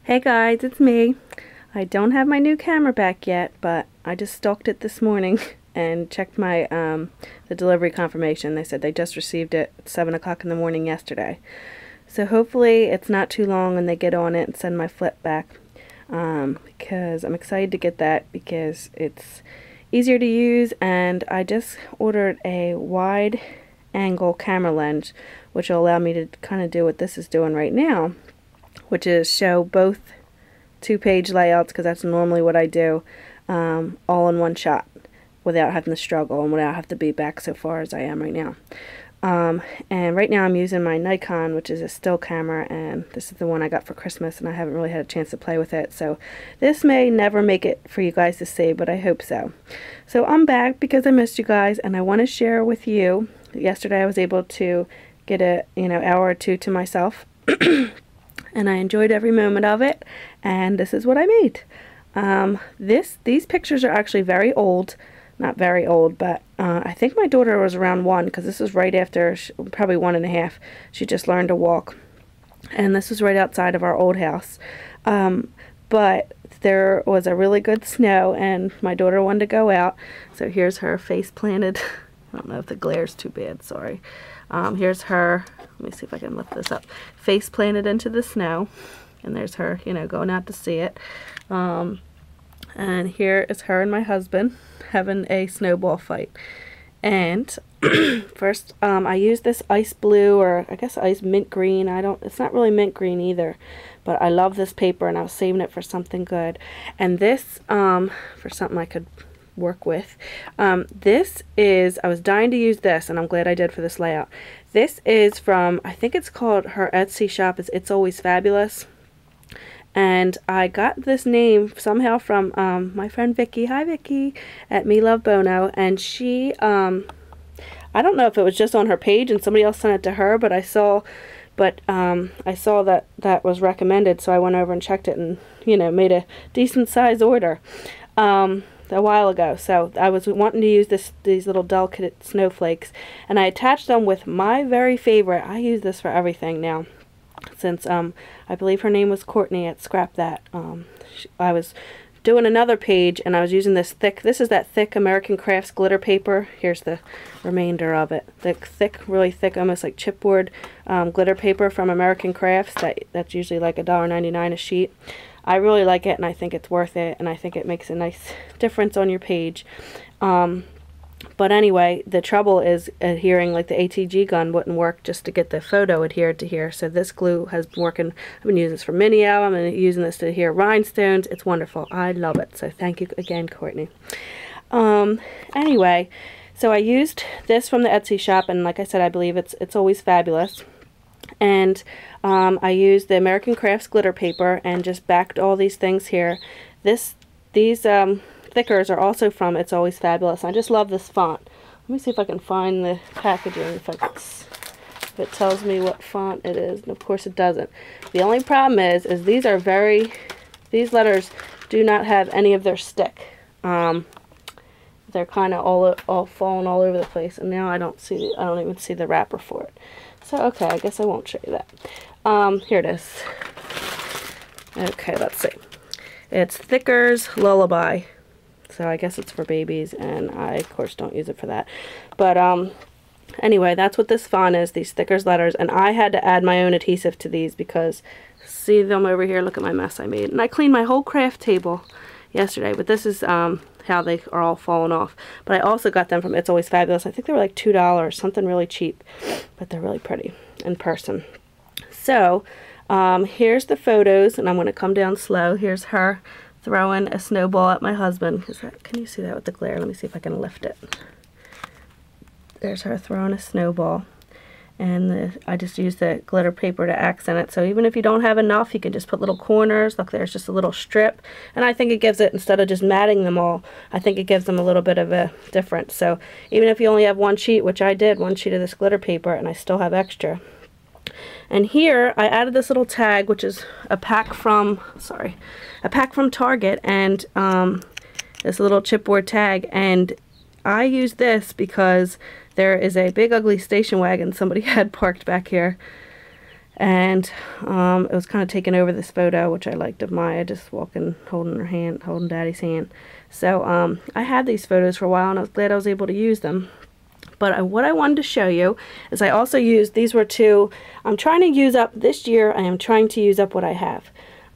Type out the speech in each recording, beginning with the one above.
Hey guys, it's me. I don't have my new camera back yet, but I just stalked it this morning and checked my the delivery confirmation. They said they just received it at 7 o'clock in the morning yesterday. So hopefully it's not too long and they get on it and send my flip back, because I'm excited to get that because it's easier to use, and I just ordered a wide angle camera lens which will allow me to kind of do what this is doing right now, which is show both two-page layouts, because that's normally what I do, all in one shot without having to struggle and without having to be back so far as I am right now. And right now I'm using my Nikon, which is a still camera, and this is the one I got for Christmas, and I haven't really had a chance to play with it, so this may never make it for you guys to see, but I hope so. So I'm back because I missed you guys, and I want to share with you. Yesterday I was able to get a hour or two to myself and I enjoyed every moment of it, and this is what I made. These pictures are actually very old. Not very old, but I think my daughter was around 1, because this was right after, probably 1.5. She just learned to walk, and this was right outside of our old house. But there was a really good snow, and my daughter wanted to go out, so here's her face planted. I don't know if the glare's too bad, sorry. Here's her, let me see if I can lift this up, face planted into the snow, and there's her, going out to see it. And here is her and my husband having a snowball fight. And first, I used this ice blue, or I guess ice mint green. It's not really mint green either, but I love this paper, and I was saving it for something good. And this, for something I could work with. This is, I was dying to use this, and I'm glad I did for this layout. This is from, I think it's called, her Etsy shop is It's Always Fabulous. And I got this name somehow from my friend Vicky. Hi Vicky, at Me Love Bono. And she, I don't know if it was just on her page and somebody else sent it to her, but I saw that that was recommended, so I went over and checked it and, made a decent size order a while ago. So I was wanting to use these little delicate snowflakes, and I attached them with my very favorite. I use this for everything now, since I believe her name was Courtney at Scrap That. I was doing another page, and I was using this is that thick American Crafts glitter paper. Here's the remainder of it. The thick, really thick, almost like chipboard glitter paper from American Crafts. That's usually like $1.99 a sheet. I really like it, and I think it's worth it, and I think it makes a nice difference on your page. But anyway, the trouble is adhering, like the ATG gun wouldn't work just to get the photo adhered to here. So this glue has been working. I've been using this for mini album and using this to adhere rhinestones. It's wonderful. I love it. So thank you again, Courtney. Anyway, so I used this from the Etsy shop, and like I said, I believe it's Always Fabulous. And I used the American Crafts glitter paper and just backed all these things here. These thickers are also from It's Always Fabulous. I just love this font. Let me see if I can find the packaging, if it tells me what font it is, and of course it doesn't. The only problem is these letters do not have any of their stick. They're kind of all falling all over the place, and now I don't even see the wrapper for it. So okay, I guess I won't show you that. Here it is. Okay, let's see. It's Thickers Lullaby. So I guess it's for babies, and I, of course, don't use it for that. But anyway, that's what this font is, these Thickers letters. And I had to add my own adhesive to these because, see them over here, look at my mess I made. And I cleaned my whole craft table yesterday, but this is how they are all falling off. But I also got them from It's Always Fabulous. I think they were like $2, something really cheap. But they're really pretty in person. So here's the photos, and I'm going to come down slow. Here's her throwing a snowball at my husband. Can you see that with the glare? Let me see if I can lift it. There's her throwing a snowball. And I just used the glitter paper to accent it. So even if you don't have enough, you can just put little corners. Look, there's just a little strip. And I think it gives it, instead of just matting them all, I think it gives them a little bit of a difference. So even if you only have one sheet, which I did, one sheet of this glitter paper, and I still have extra. And here I added this little tag, which is a pack from Target, and this little chipboard tag. And I use this because there is a big ugly station wagon somebody had parked back here, And it was kind of taking over this photo, which I liked, of Maya just walking, holding her hand, holding Daddy's hand. So I had these photos for a while, and I was glad I was able to use them. But what I wanted to show you is I also used, these were two, I'm trying to use up, this year I am trying to use up what I have.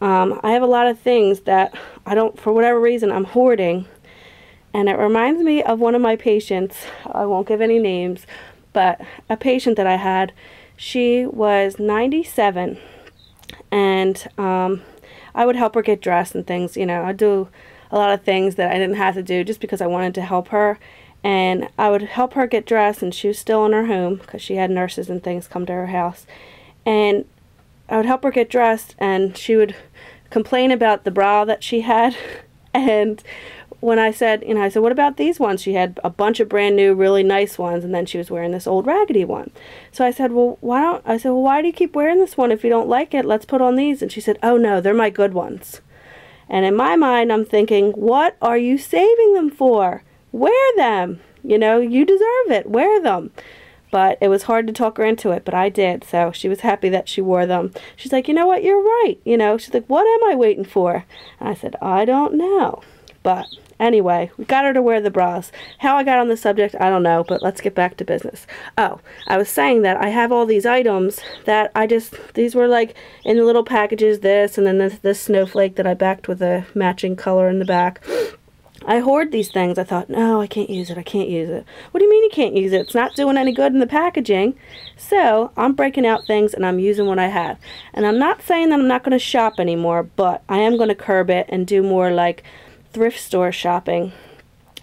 I have a lot of things that I don't, for whatever reason, I'm hoarding. And it reminds me of one of my patients. I won't give any names, but a patient that I had, she was 97, and I would help her get dressed and things. You know, I'd do a lot of things that I didn't have to do just because I wanted to help her. And I would help her get dressed, and she was still in her home because she had nurses and things come to her house. And I would help her get dressed, and she would complain about the bra that she had. And when I said, you know, I said, what about these ones? She had a bunch of brand new, really nice ones, and then she was wearing this old raggedy one. So I said, well, why do you keep wearing this one? If you don't like it, let's put on these. And she said, oh no, they're my good ones. And in my mind, I'm thinking, what are you saving them for? Wear them. You know, you deserve it. Wear them. But it was hard to talk her into it, but I did. So she was happy that she wore them. She's like, you know what, you're right. You know, she's like, what am I waiting for? And I said, I don't know. But anyway, we got her to wear the bras. How I got on the subject, I don't know, but let's get back to business. Oh, I was saying that I have all these items that these were like in the little packages, this, and then this snowflake that I backed with a matching color in the back. I hoard these things. I thought, no, I can't use it. I can't use it. What do you mean you can't use it? It's not doing any good in the packaging. So I'm breaking out things and I'm using what I have. And I'm not saying that I'm not going to shop anymore, but I am going to curb it and do more like thrift store shopping,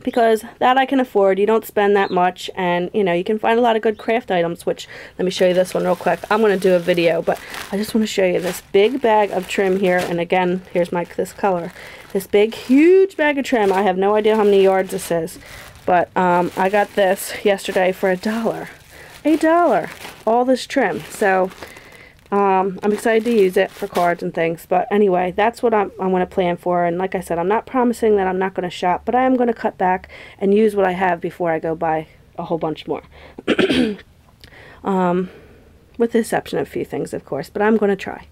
because that I can afford. You don't spend that much, and you know, you can find a lot of good craft items, which, let me show you this one real quick. I'm going to do a video, but I just want to show you this big bag of trim here. And again, here's this color. This big, huge bag of trim. I have no idea how many yards this is, but I got this yesterday for $1. $1. All this trim. So I'm excited to use it for cards and things. But anyway, that's what I'm going to plan for. And like I said, I'm not promising that I'm not going to shop, but I am going to cut back and use what I have before I go buy a whole bunch more. With the exception of a few things, of course, but I'm going to try.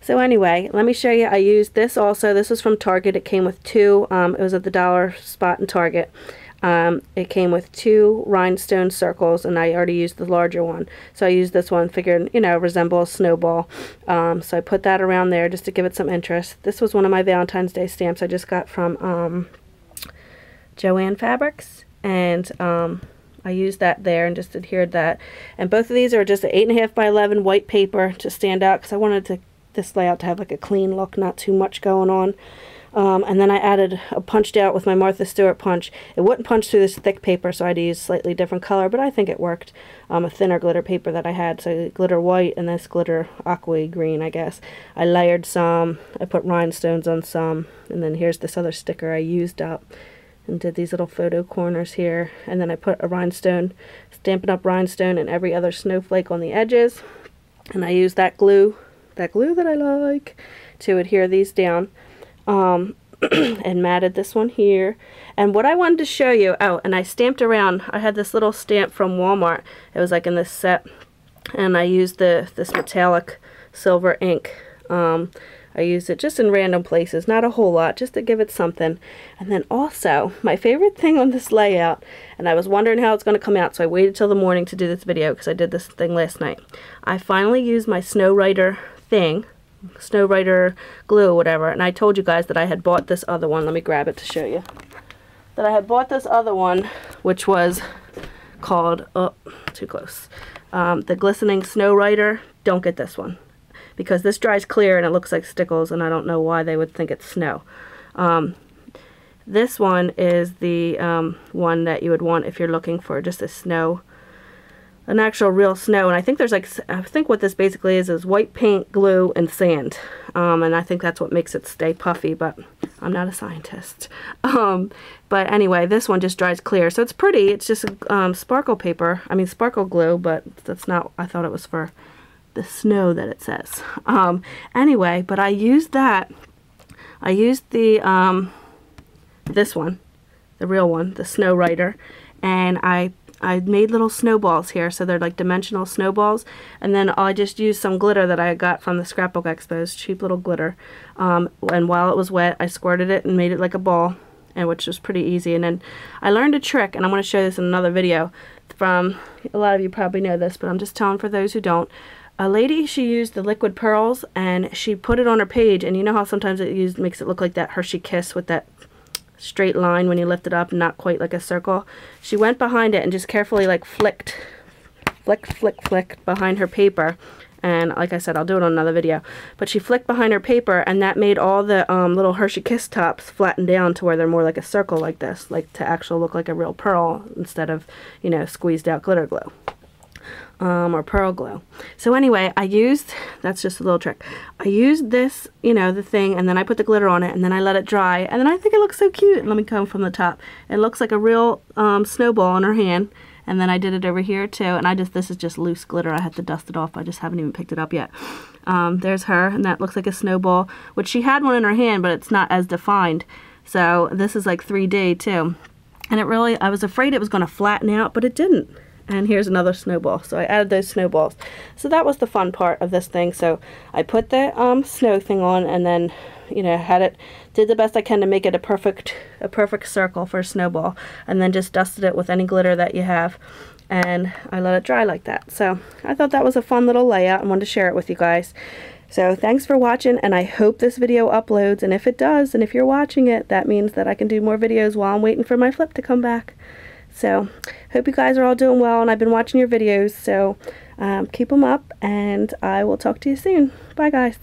So anyway, let me show you. I used this also. This was from Target. It came with two. It was at the dollar spot in Target. It came with 2 rhinestone circles, and I already used the larger one. So I used this one, figured, you know, resemble a snowball. So I put that around there just to give it some interest. This was one of my Valentine's Day stamps I just got from Joanne Fabrics, and I used that there and just adhered that. And both of these are just an 8.5 by 11 white paper to stand out, because I wanted this layout to have like a clean look, not too much going on. And then I added a punched out with my Martha Stewart punch. It wouldn't punch through this thick paper, so I had to use slightly different color, but I think it worked. A thinner glitter paper that I had, so glitter white and this glitter aqua green, I guess. I layered some, I put rhinestones on some, and then here's this other sticker I used up and did these little photo corners here. And then I put a rhinestone, Stampin' Up! Rhinestone and every other snowflake on the edges. And I used that glue that I like, to adhere these down. And matted this one here. And what I wanted to show you, oh, and I stamped around, I had this little stamp from Walmart. It was like in this set, and I used this metallic silver ink. I used it just in random places, not a whole lot, just to give it something. And then also, my favorite thing on this layout, and I was wondering how it's going to come out, so I waited till the morning to do this video because I did this thing last night. I finally used my Snow Writer thing, Snow Writer glue or whatever, and I told you guys that I had bought this other one. Let me grab it to show you. That I had bought this other one, which was called, oh, too close, the Glistening Snow Writer. Don't get this one, because this dries clear and it looks like stickles, and I don't know why they would think it's snow. This one is the one that you would want if you're looking for just a snow, an actual real snow. And I think there's like, I think what this basically is white paint, glue, and sand. And I think that's what makes it stay puffy, but I'm not a scientist. But anyway, this one just dries clear. So it's pretty. It's just sparkle paper. I mean sparkle glue, but that's not, I thought it was for the snow that it says. Anyway, but I used that. I used the, this one, the real one, the Snow Writer, and I I made little snowballs here, so they're like dimensional snowballs, and then I just used some glitter that I got from the Scrapbook Expos, cheap little glitter, and while it was wet I squirted it and made it like a ball, and which was pretty easy. And then I learned a trick, and I'm going to show this in another video from, a lot of you probably know this, but I'm just telling for those who don't. A lady, she used the liquid pearls and she put it on her page, and you know how sometimes it makes it look like that Hershey Kiss with that straight line when you lift it up, not quite like a circle. She went behind it and just carefully like flicked behind her paper, and like I said, I'll do it on another video, but she flicked behind her paper, and that made all the little Hershey Kiss tops flatten down to where they're more like a circle like this, like to actually look like a real pearl instead of, you know, squeezed out glitter glue. Or pearl glue. So anyway, I used, that's just a little trick, I used this, you know, the thing, and then I put the glitter on it, and then I let it dry, and then I think it looks so cute. Let me come from the top. It looks like a real snowball in her hand, and then I did it over here too, and this is just loose glitter. I had to dust it off. I just haven't even picked it up yet. There's her, and that looks like a snowball, which she had one in her hand, but it's not as defined. So this is like 3D too, and it really, I was afraid it was going to flatten out, but it didn't. And here's another snowball. So I added those snowballs. So that was the fun part of this thing. So I put the snow thing on, and then, you know, did the best I can to make it a perfect circle for a snowball, and then just dusted it with any glitter that you have, and I let it dry like that. So I thought that was a fun little layout and wanted to share it with you guys. So thanks for watching, and I hope this video uploads, and if it does, and if you're watching it, that means that I can do more videos while I'm waiting for my flip to come back. So, hope you guys are all doing well, and I've been watching your videos, so keep them up, and I will talk to you soon. Bye, guys.